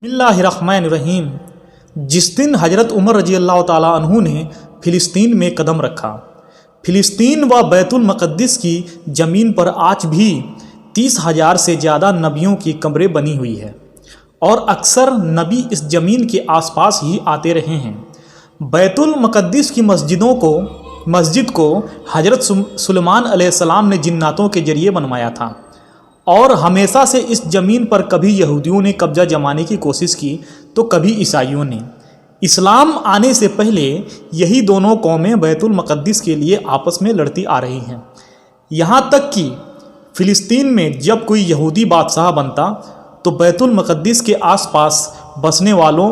बिस्मिल्लाहिर्रहमानिर्रहीम। जिस दिन हज़रत उमर रजी अल्लाह ताला अन्हु ने फ़िलिस्तीन में कदम रखा, फ़िलिस्तीन व बैतुल मक़द्दिस की ज़मीन पर आज भी 30,000 से ज़्यादा नबियों की कब्रें बनी हुई है और अक्सर नबी इस ज़मीन के आसपास ही आते रहे हैं। बैतुल मक़द्दिस की मस्जिद को हज़रत सुलेमान अलैहिस्सलाम ने जिन्नातों के ज़रिए बनवाया था और हमेशा से इस ज़मीन पर कभी यहूदियों ने कब्ज़ा जमाने की कोशिश की तो कभी ईसाइयों ने। इस्लाम आने से पहले यही दोनों कौमें बैतुल मक़द्दिस के लिए आपस में लड़ती आ रही हैं। यहाँ तक कि फ़िलिस्तीन में जब कोई यहूदी बादशाह बनता तो बैतुल मक़द्दिस के आसपास बसने वालों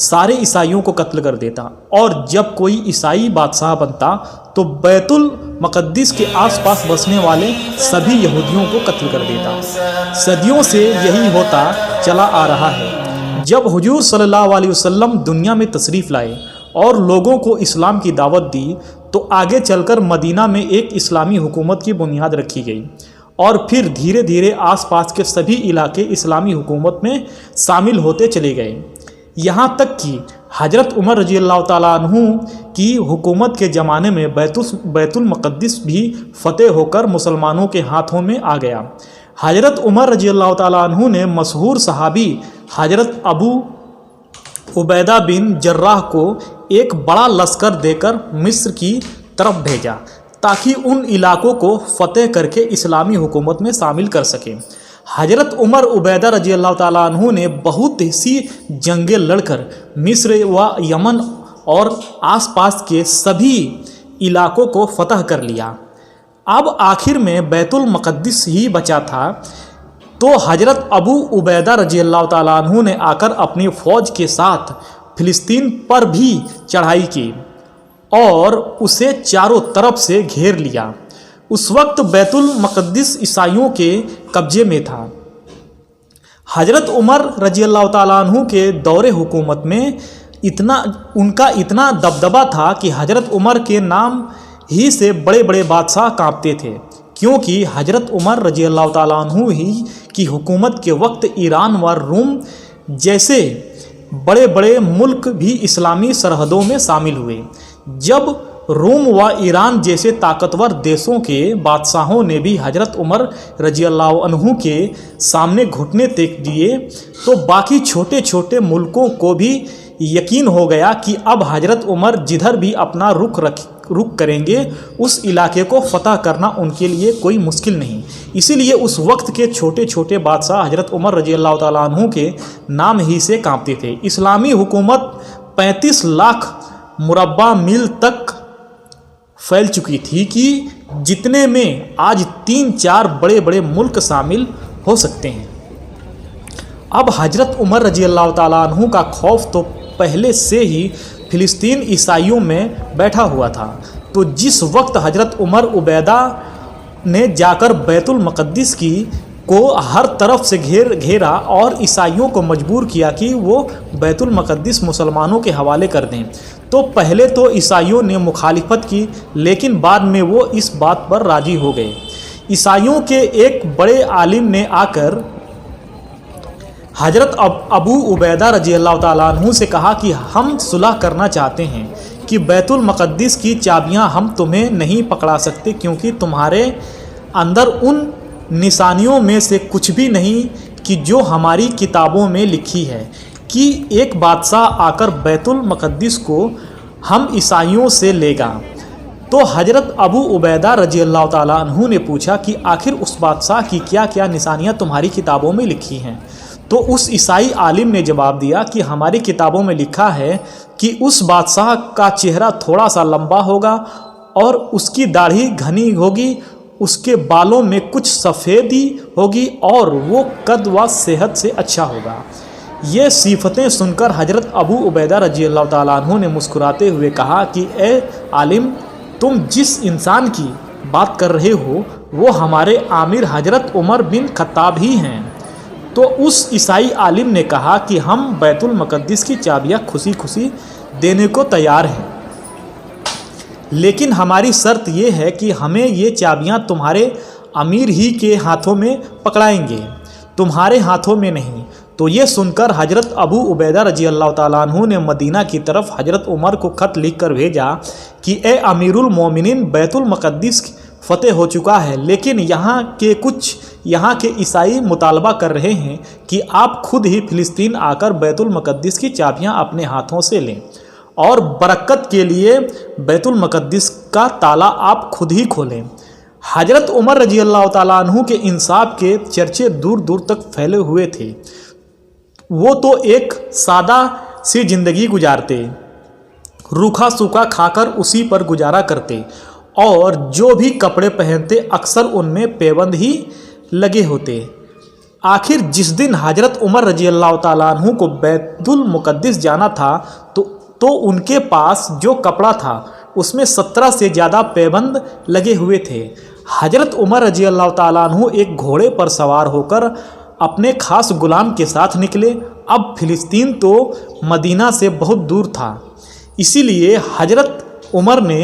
सारे ईसाइयों को कत्ल कर देता और जब कोई ईसाई बादशाह बनता तो बैतुल मक़द्दिस के आसपास बसने वाले सभी यहूदियों को कत्ल कर देता। सदियों से यही होता चला आ रहा है। जब हुजूर सल्लल्लाहु अलैहि वसल्लम दुनिया में तशरीफ़ लाए और लोगों को इस्लाम की दावत दी तो आगे चलकर मदीना में एक इस्लामी हुकूमत की बुनियाद रखी गई और फिर धीरे धीरे आसपास के सभी इलाके इस्लामी हुकूमत में शामिल होते चले गए। यहाँ तक कि हज़रत उमर रजी अल्लाह ताला अन्हु की हुकूमत के ज़माने में बैतुल मक़द्दिस भी फ़तेह होकर मुसलमानों के हाथों में आ गया। हज़रत उमर रजी अल्लाह ताला अन्हु ने मशहूर सहाबी हज़रत अबू उबैदा बिन जर्राह को एक बड़ा लश्कर देकर मिस्र की तरफ भेजा ताकि उन इलाकों को फ़तेह करके इस्लामी हुकूमत में शामिल कर सकें। हज़रत उमर उबैदा रजी अल्लाह ताला अन्हु ने बहुत सी जंगें लड़कर मिस्र व यमन और आसपास के सभी इलाकों को फ़तह कर लिया। अब आखिर में बैतुल मक़द्दिस ही बचा था तो हज़रत अबू उबैदा रजी अल्लाह ताला अन्हु ने आकर अपनी फ़ौज के साथ फ़िलिस्तीन पर भी चढ़ाई की और उसे चारों तरफ से घेर लिया। उस वक्त बैतुल मक़द्दिस ईसाइयों के कब्ज़े में था। हज़रत उमर रजी अल्लाह ताला अन्हु के दौरे हुकूमत में उनका इतना दबदबा था कि हज़रत उमर के नाम ही से बड़े बड़े बादशाह कांपते थे, क्योंकि हज़रत उमर रजी अल्लाह ताला अन्हु ही की हुकूमत के वक्त ईरान व रोम जैसे बड़े बड़े मुल्क भी इस्लामी सरहदों में शामिल हुए। जब रोम व ईरान जैसे ताकतवर देशों के बादशाहों ने भी हज़रत उमर रजी अल्लाह अन्हु के सामने घुटने टेक दिए तो बाकी छोटे छोटे मुल्कों को भी यकीन हो गया कि अब हज़रत उमर जिधर भी अपना रुख करेंगे उस इलाके को फ़तह करना उनके लिए कोई मुश्किल नहीं। इसीलिए उस वक्त के छोटे छोटे बादशाह हज़रत उमर रजी अल्लाह ताला अन्हु के नाम ही से कांपते थे। इस्लामी हुकूमत 35 लाख मुरब्बा मील तक फैल चुकी थी कि जितने में आज 3-4 बड़े बड़े मुल्क शामिल हो सकते हैं। अब हज़रत उमर रजी अल्लाह ताला अन्हु का खौफ तो पहले से ही फ़िलिस्तीन ईसाइयों में बैठा हुआ था। तो जिस वक्त हज़रत उमर उबैदा ने जाकर बैतुल मक़द्दिस को हर तरफ से घेरा और ईसाइयों को मजबूर किया कि वो बैतुल मक़द्दिस मुसलमानों के हवाले कर दें, तो पहले तो ईसाइयों ने मुखालिफत की, लेकिन बाद में वो इस बात पर राज़ी हो गए। ईसाइयों के एक बड़े आलिम ने आकर हज़रत अबू उबैदा रजी अल्लाह ताला अन्हु से कहा कि हम सुलह करना चाहते हैं कि बैतुल मक़द्दिस की चाबियां हम तुम्हें नहीं पकड़ा सकते, क्योंकि तुम्हारे अंदर उन निशानियों में से कुछ भी नहीं कि जो हमारी किताबों में लिखी है कि एक बादशाह आकर बैतुल मक़द्दिस को हम ईसाइयों से लेगा। तो हज़रत अबू उबैदा रजी अल्लाह ताला अन्हु ने पूछा कि आखिर उस बादशाह की क्या क्या निशानियां तुम्हारी किताबों में लिखी हैं। तो उस ईसाई आलिम ने जवाब दिया कि हमारी किताबों में लिखा है कि उस बादशाह का चेहरा थोड़ा सा लंबा होगा और उसकी दाढ़ी घनी होगी, उसके बालों में कुछ सफ़ेदी होगी और वो कद व सेहत से अच्छा होगा। ये सिफतें सुनकर हज़रत अबू उबैदा रजी अल्लाह ताला अन्हु ने मुस्कुराते हुए कहा कि ए आलिम, तुम जिस इंसान की बात कर रहे हो वो हमारे आमिर हज़रत उमर बिन खत्ताब ही हैं। तो उस ईसाई आलिम ने कहा कि हम बैतुल मक़द्दिस की चाबियां खुशी खुशी देने को तैयार हैं, लेकिन हमारी शर्त ये है कि हमें ये चाबियां तुम्हारे अमीर ही के हाथों में पकड़ाएंगे, तुम्हारे हाथों में नहीं। तो ये सुनकर हज़रत अबू उबैदा रजी अल्लाह ताला अन्हु ने मदीना की तरफ हज़रत उमर को ख़त लिख कर भेजा कि ए अमीरुल मोमिनीन, बैतुल मुक़द्दिस फ़तेह हो चुका है, लेकिन यहाँ के ईसाई मुतालबा कर रहे हैं कि आप खुद ही फ़िलिस्तीन आकर बैतुल मुक़द्दिस की चाबियाँ अपने हाथों से लें और बरकत के लिए बैतुल मुक़द्दिस का ताला आप खुद ही खोलें। हज़रत उमर रजी अल्लाह ताला अन्हु के इंसाफ के चर्चे दूर दूर तक फैले हुए थे। वो तो एक सादा सी ज़िंदगी गुजारते, रूखा सूखा खाकर उसी पर गुजारा करते और जो भी कपड़े पहनते अक्सर उनमें पैबंद ही लगे होते। आखिर जिस दिन हज़रत उमर रजी अल्लाह ताला अन्हु को बैतुल मुक़द्दिस जाना था तो उनके पास जो कपड़ा था उसमें 17 से ज़्यादा पैबंद लगे हुए थे। हज़रत उमर रजी अल्लाह ताला अन्हु एक घोड़े पर सवार होकर अपने खास गुलाम के साथ निकले। अब फ़िलिस्तीन तो मदीना से बहुत दूर था, इसीलिए हज़रत उमर ने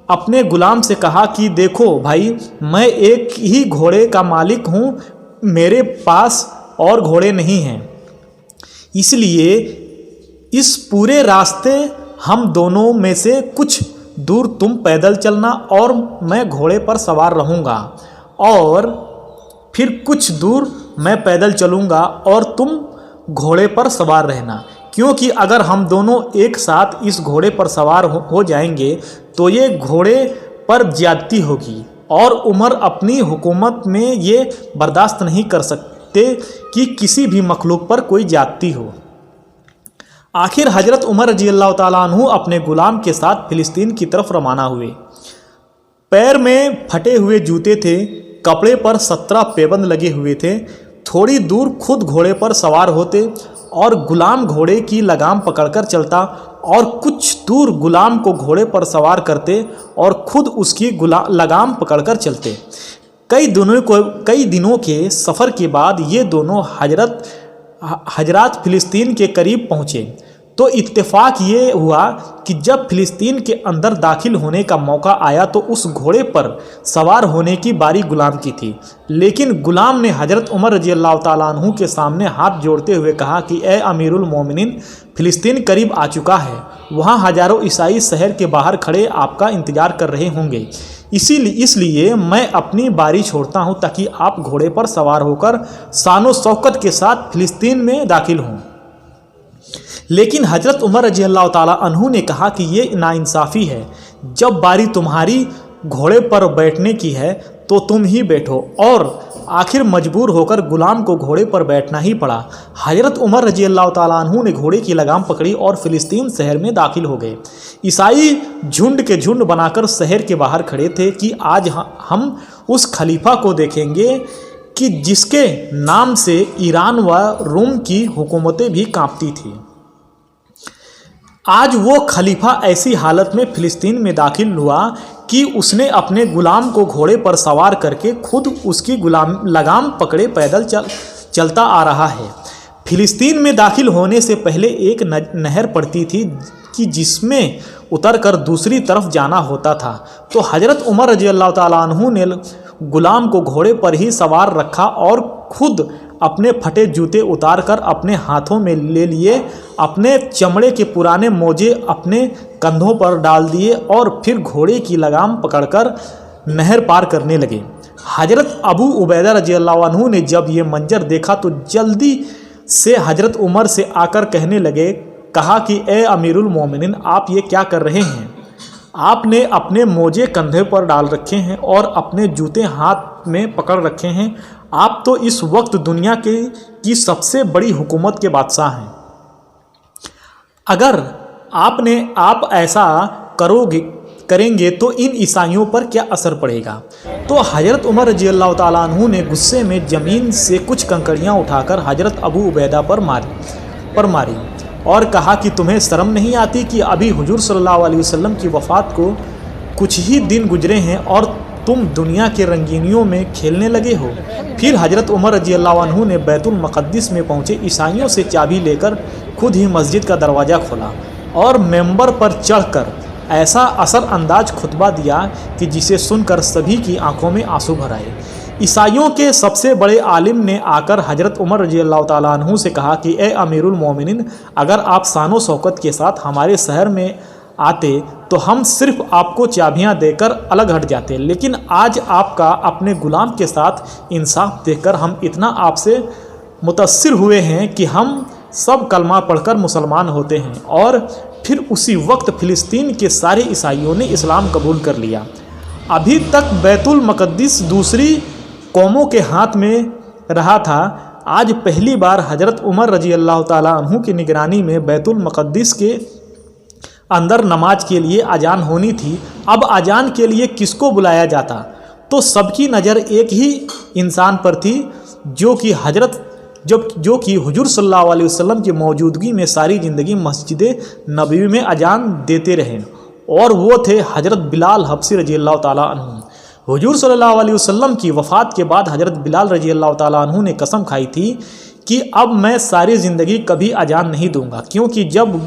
अपने गुलाम से कहा कि देखो भाई, मैं एक ही घोड़े का मालिक हूँ, मेरे पास और घोड़े नहीं हैं, इसलिए इस पूरे रास्ते हम दोनों में से कुछ दूर तुम पैदल चलना और मैं घोड़े पर सवार रहूँगा, और फिर कुछ दूर मैं पैदल चलूँगा और तुम घोड़े पर सवार रहना, क्योंकि अगर हम दोनों एक साथ इस घोड़े पर सवार हो जाएंगे तो ये घोड़े पर ज्यादती होगी और उमर अपनी हुकूमत में ये बर्दाश्त नहीं कर सकते कि किसी भी मखलूक पर कोई ज्यादती हो। आखिर हज़रत उमर रजी अल्लाह ताला अन्हु अपने गुलाम के साथ फ़िलिस्तीन की तरफ रवाना हुए। पैर में फटे हुए जूते थे, कपड़े पर 17 पैबंद लगे हुए थे। थोड़ी दूर खुद घोड़े पर सवार होते और गुलाम घोड़े की लगाम पकड़कर चलता और कुछ दूर गुलाम को घोड़े पर सवार करते और खुद उसकी लगाम पकड़कर चलते। कई दिनों के सफ़र के बाद ये दोनों हजरात फ़िलिस्तीन के करीब पहुँचे तो इत्तेफाक ये हुआ कि जब फ़िलिस्तीन के अंदर दाखिल होने का मौका आया तो उस घोड़े पर सवार होने की बारी गुलाम की थी, लेकिन गुलाम ने हज़रत उमर रजी अल्लाह ताला अन्हु के सामने हाथ जोड़ते हुए कहा कि ए अमीरुल मोमिनीन, फ़िलिस्तीन करीब आ चुका है, वहाँ हज़ारों ईसाई शहर के बाहर खड़े आपका इंतज़ार कर रहे होंगे, इसलिए मैं अपनी बारी छोड़ता हूँ ताकि आप घोड़े पर सवार होकर शान व शौकत के साथ फ़िलिस्तीन में दाखिल हों। लेकिन हज़रत उमर रजी अल्लाह ताला अन्हु ने कहा कि ये नाइंसाफ़ी है, जब बारी तुम्हारी घोड़े पर बैठने की है तो तुम ही बैठो, और आखिर मजबूर होकर गुलाम को घोड़े पर बैठना ही पड़ा। हज़रत उमर रजी अल्लाह ताला अन्हु ने घोड़े की लगाम पकड़ी और फ़िलिस्तीन शहर में दाखिल हो गए। ईसाई झुंड के झुंड बनाकर शहर के बाहर खड़े थे कि आज हम उस खलीफा को देखेंगे कि जिसके नाम से ईरान व रोम की हुकूमतें भी कांपती थी। आज वो खलीफा ऐसी हालत में फ़िलिस्तीन में दाखिल हुआ कि उसने अपने गुलाम को घोड़े पर सवार करके खुद उसकी लगाम पकड़े पैदल चलता आ रहा है। फ़िलिस्तीन में दाखिल होने से पहले एक नहर पड़ती थी कि जिसमें उतरकर दूसरी तरफ जाना होता था, तो हज़रत उमर रजी अल्लाह ताला अन्हु ने गुलाम को घोड़े पर ही सवार रखा और खुद अपने फटे जूते उतारकर अपने हाथों में ले लिए, अपने चमड़े के पुराने मोजे अपने कंधों पर डाल दिए और फिर घोड़े की लगाम पकड़कर नहर पार करने लगे। हज़रत अबू उबैदा रजी अल्लाह अन्हु ने जब ये मंजर देखा तो जल्दी से हज़रत उमर से आकर कहने लगे, कहा कि ए अमीरुल मोमिनीन, आप ये क्या कर रहे हैं? आपने अपने मोजे कंधे पर डाल रखे हैं और अपने जूते हाथ में पकड़ रखे हैं। आप तो इस वक्त दुनिया की सबसे बड़ी हुकूमत के बादशाह हैं। अगर आप ऐसा करेंगे तो इन ईसाइयों पर क्या असर पड़ेगा? तो हज़रत उमर रजी अल्लाह ताला अन्हु ने गुस्से में ज़मीन से कुछ कंकड़ियाँ उठाकर हज़रत अबू उबैदा पर मारी और कहा कि तुम्हें शर्म नहीं आती कि अभी हुजूर सल्लल्लाहु अलैहि वसल्लम की वफ़ात को कुछ ही दिन गुजरे हैं और तुम दुनिया के रंगीनियों में खेलने लगे हो। फिर हज़रत उमर रजी अल्लाह अन्हु ने बैतुल मुक़द्दिस में पहुँचे ईसाइयों से चाबी लेकर खुद ही मस्जिद का दरवाज़ा खोला और मेंबर पर चढ़कर ऐसा असर अंदाज खुतबा दिया कि जिसे सुनकर सभी की आंखों में आंसू भर आए। ईसाइयों के सबसे बड़े आलिम ने आकर हज़रत उमर रजी अल्लाह ताला अन्हु से कहा कि ए अमीरुल मोमिनीन, अगर आप शानो शौकत के साथ हमारे शहर में आते तो हम सिर्फ आपको चाबियां देकर अलग हट जाते, लेकिन आज आपका अपने गुलाम के साथ इंसाफ देखकर हम इतना आपसे मुतअस्सिर हुए हैं कि हम सब कलमा पढ़कर मुसलमान होते हैं। और फिर उसी वक्त फ़िलिस्तीन के सारे ईसाइयों ने इस्लाम कबूल कर लिया। अभी तक बैतुल मक़द्दिस दूसरी कौमों के हाथ में रहा था। आज पहली बार हज़रत उमर रजी अल्लाह ताला अन्हु की निगरानी में बैतुल मक़द्दिस के अंदर नमाज के लिए अजान होनी थी। अब अजान के लिए किसको बुलाया जाता? तो सबकी नज़र एक ही इंसान पर थी जो कि हुजूर सल्लल्लाहु अलैहि वसल्लम की मौजूदगी में सारी ज़िंदगी मस्जिद नबवी में अजान देते रहे, और वो थे हज़रत बिलाल हबशी रजी अल्लाह ताला अन्हु। हुजूर सल्लल्लाहु अलैहि वसल्लम की वफ़ात के बाद हज़रत बिलाल रजी अल्लाह ताला अन्हु ने कसम खाई थी कि अब मैं सारी ज़िंदगी कभी अजान नहीं दूंगा, क्योंकि जब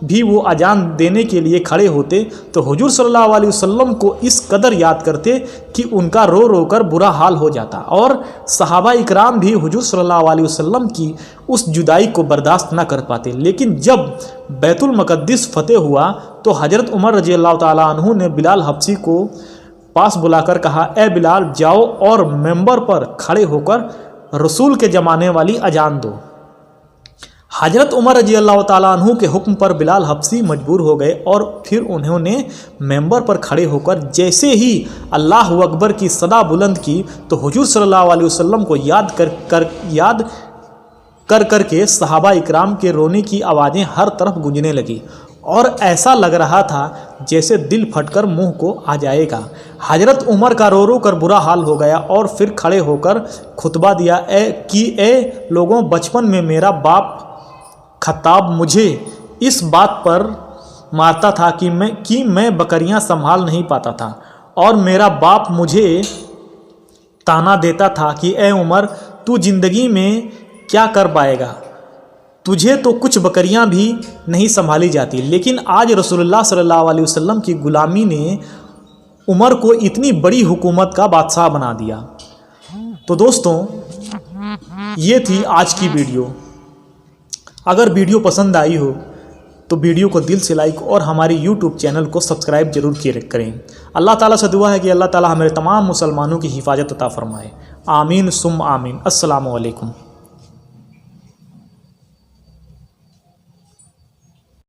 भी वो अजान देने के लिए खड़े होते तो हुजूर सल्लल्लाहु अलैहि वसल्लम को इस कदर याद करते कि उनका रो रो कर बुरा हाल हो जाता, और सहाबा इकराम भी हुजूर सल्लल्लाहु अलैहि वसल्लम की उस जुदाई को बर्दाश्त न कर पाते। लेकिन जब बैतुल मक़द्दिस फ़तेह हुआ तो हज़रत उमर रजी अल्लाह ताला अन्हु ने बिलाल हबशी को पास बुलाकर कहा, ए बिलाल, जाओ और मेंबर पर खड़े होकर रसूल के ज़माने वाली अजान दो। हज़रत उमर रजी अल्लाह ताला अन्हु के हुक्म पर बिलाल हबशी मजबूर हो गए, और फिर उन्होंने मेंबर पर खड़े होकर जैसे ही अल्लाह अकबर की सदा बुलंद की तो हुजूर सल्लल्लाहु अलैहि वसल्लम को याद कर के सहाबा इकराम के रोने की आवाज़ें हर तरफ गूंजने लगी, और ऐसा लग रहा था जैसे दिल फटकर मुंह को आ जाएगा। हज़रत उमर का रो रो कर बुरा हाल हो गया, और फिर खड़े होकर खुतबा दिया ए लोगों, बचपन में मेरा बाप खत्ताब मुझे इस बात पर मारता था कि मैं बकरियां संभाल नहीं पाता था, और मेरा बाप मुझे ताना देता था कि ए उमर, तू ज़िंदगी में क्या कर पाएगा, तुझे तो कुछ बकरियां भी नहीं संभाली जाती। लेकिन आज रसूलुल्लाह सल्लल्लाहु अलैहि वसल्लम की गुलामी ने उमर को इतनी बड़ी हुकूमत का बादशाह बना दिया। तो दोस्तों, ये थी आज की वीडियो। अगर वीडियो पसंद आई हो तो वीडियो को दिल से लाइक और हमारे YouTube चैनल को सब्सक्राइब जरूर किए करें। अल्लाह ताला से दुआ है कि अल्लाह ताला हमारे तमाम मुसलमानों की हिफाजत अता फरमाए। आमीन सुम आमीन। अस्सलामु अलैकुम।